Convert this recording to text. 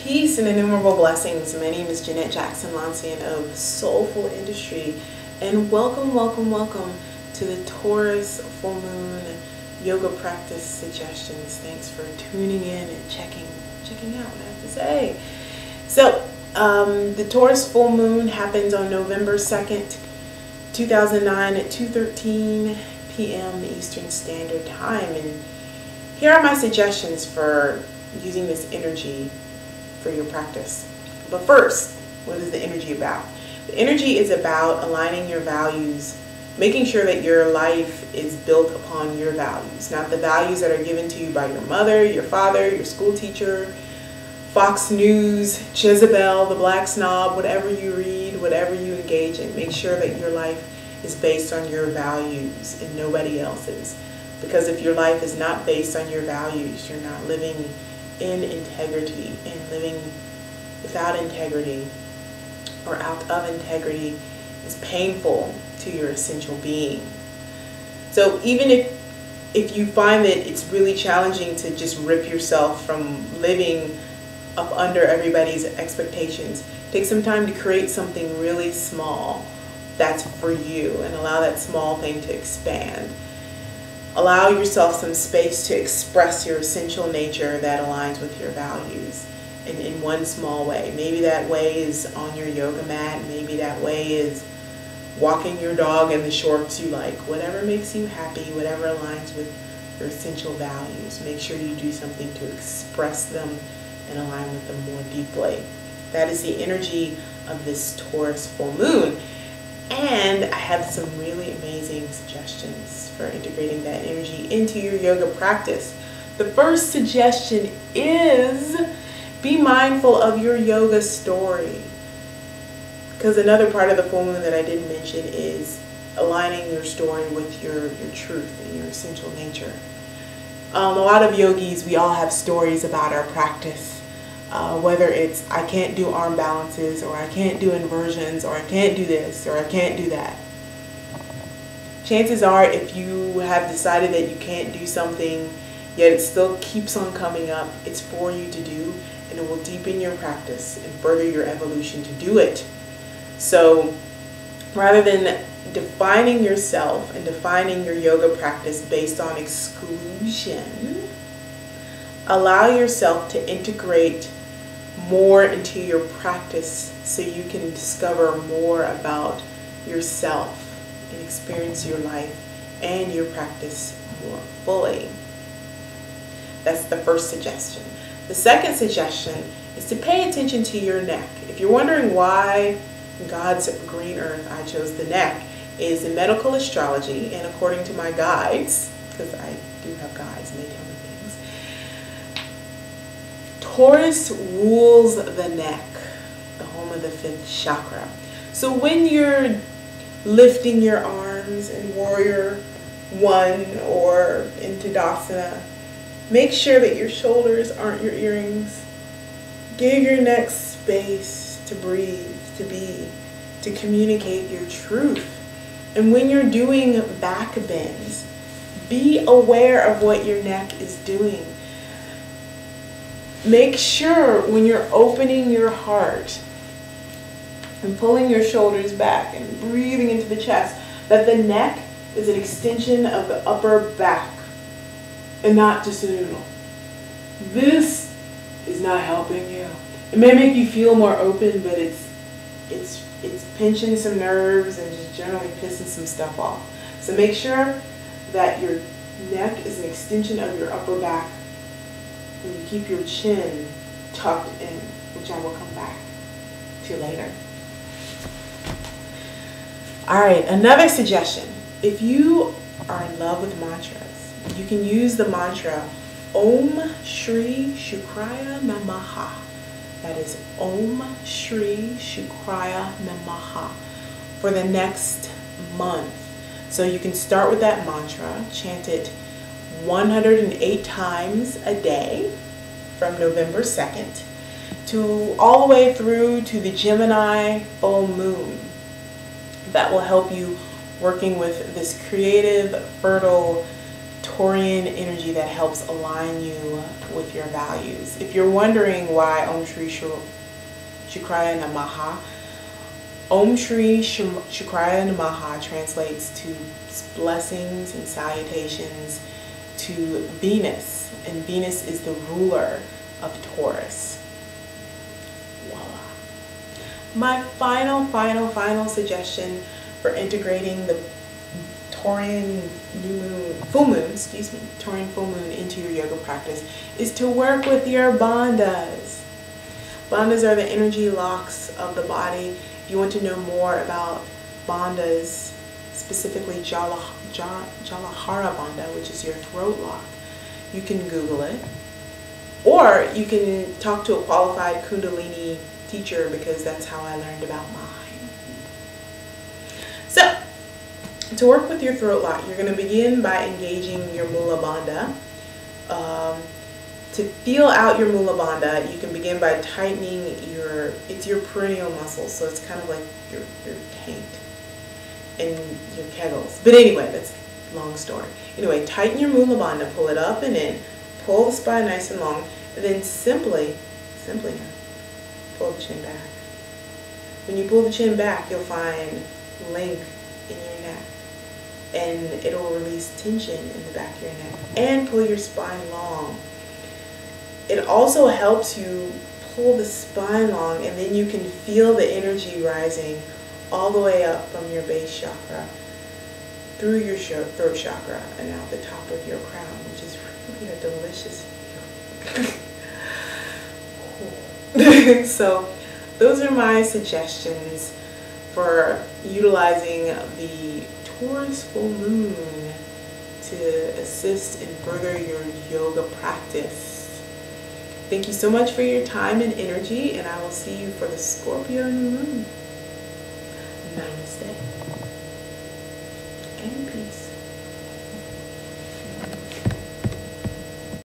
Peace and innumerable blessings. My name is Jeanette Jackson Lancian of Soulful Industry, and welcome to the Taurus Full Moon Yoga Practice Suggestions. Thanks for tuning in and checking out what I have to say. So, the Taurus Full Moon happens on November 2nd, 2009 at 2:13 p.m. Eastern Standard Time, and here are my suggestions for using this energy for your practice. But first, what is the energy about? The energy is about aligning your values, making sure that your life is built upon your values, not the values that are given to you by your mother, your father, your school teacher, Fox News, Jezebel, the Black Snob, whatever you read, whatever you engage in. Make sure that your life is based on your values and nobody else's. Because if your life is not based on your values, you're not living in integrity, and living without integrity or out of integrity is painful to your essential being. So even if you find that it's really challenging to just rip yourself from living up under everybody's expectations, take some time to create something really small that's for you and allow that small thing to expand. Allow yourself some space to express your essential nature that aligns with your values in one small way. Maybe that way is on your yoga mat. Maybe that way is walking your dog in the shorts you like. Whatever makes you happy, whatever aligns with your essential values. Make sure you do something to express them and align with them more deeply. That is the energy of this Taurus full moon. And I have some really amazing suggestions for integrating that energy into your yoga practice. The first suggestion is be mindful of your yoga story. Because another part of the full moon that I didn't mention is aligning your story with your truth and your essential nature. A lot of yogis, we all have stories about our practice. Whether it's I can't do arm balances, or I can't do inversions, or I can't do this, or I can't do that. Chances are, if you have decided that you can't do something, yet it still keeps on coming up, it's for you to do, and it will deepen your practice and further your evolution to do it. So rather than defining yourself and defining your yoga practice based on exclusion, allow yourself to integrate more into your practice so you can discover more about yourself and experience your life and your practice more fully. That's the first suggestion. The second suggestion is to pay attention to your neck. If you're wondering why God's green earth I chose the neck, is in medical astrology, and according to my guides, because I do have guides and they tell me things, Taurus rules the neck, the home of the fifth chakra. So when you're lifting your arms in Warrior One or in Tadasana, make sure that your shoulders aren't your earrings. Give your neck space to breathe, to be, to communicate your truth. And when you're doing back bends, be aware of what your neck is doing. Make sure when you're opening your heart and pulling your shoulders back and breathing into the chest, that the neck is an extension of the upper back and not just a noodle. This is not helping you. It may make you feel more open, but it's pinching some nerves and just generally pissing some stuff off. So make sure that your neck is an extension of your upper back. And you keep your chin tucked in, which I will come back to later. Alright, another suggestion. If you are in love with mantras, you can use the mantra Om Shri Shukraya Namaha. That is Om Shri Shukraya Namaha for the next month. So you can start with that mantra, chant it 108 times a day from November 2nd to all the way through to the Gemini full moon. That will help you working with this creative, fertile Taurian energy that helps align you with your values. If you're wondering why Om Shri Shukraya Namaha, Om Shri Shukraya Namaha translates to blessings and salutations to Venus, and Venus is the ruler of Taurus. Voila. My final suggestion for integrating the Taurian full moon into your yoga practice is to work with your bandhas. Bandhas are the energy locks of the body. If you want to know more about bandhas, specifically Jalahara Bandha, which is your throat lock, you can Google it. Or you can talk to a qualified Kundalini teacher, because that's how I learned about mine. So, to work with your throat lock, you're going to begin by engaging your Mula Bandha. To feel out your Mula Bandha, you can begin by tightening it's your perennial muscle, so it's kind of like your taint and your kegels. But anyway, that's a long story. Anyway, tighten your Mula Bandha, pull it up and in, pull the spine nice and long, and then simply now, pull the chin back. When you pull the chin back, you'll find length in your neck, and it'll release tension in the back of your neck, and pull your spine long. It also helps you pull the spine long, and then you can feel the energy rising all the way up from your base chakra, through your throat chakra, and out the top of your crown, which is really a delicious feeling. So those are my suggestions for utilizing the Taurus full moon to assist and further your yoga practice. Thank you so much for your time and energy, and I will see you for the Scorpio new moon. Namaste and peace.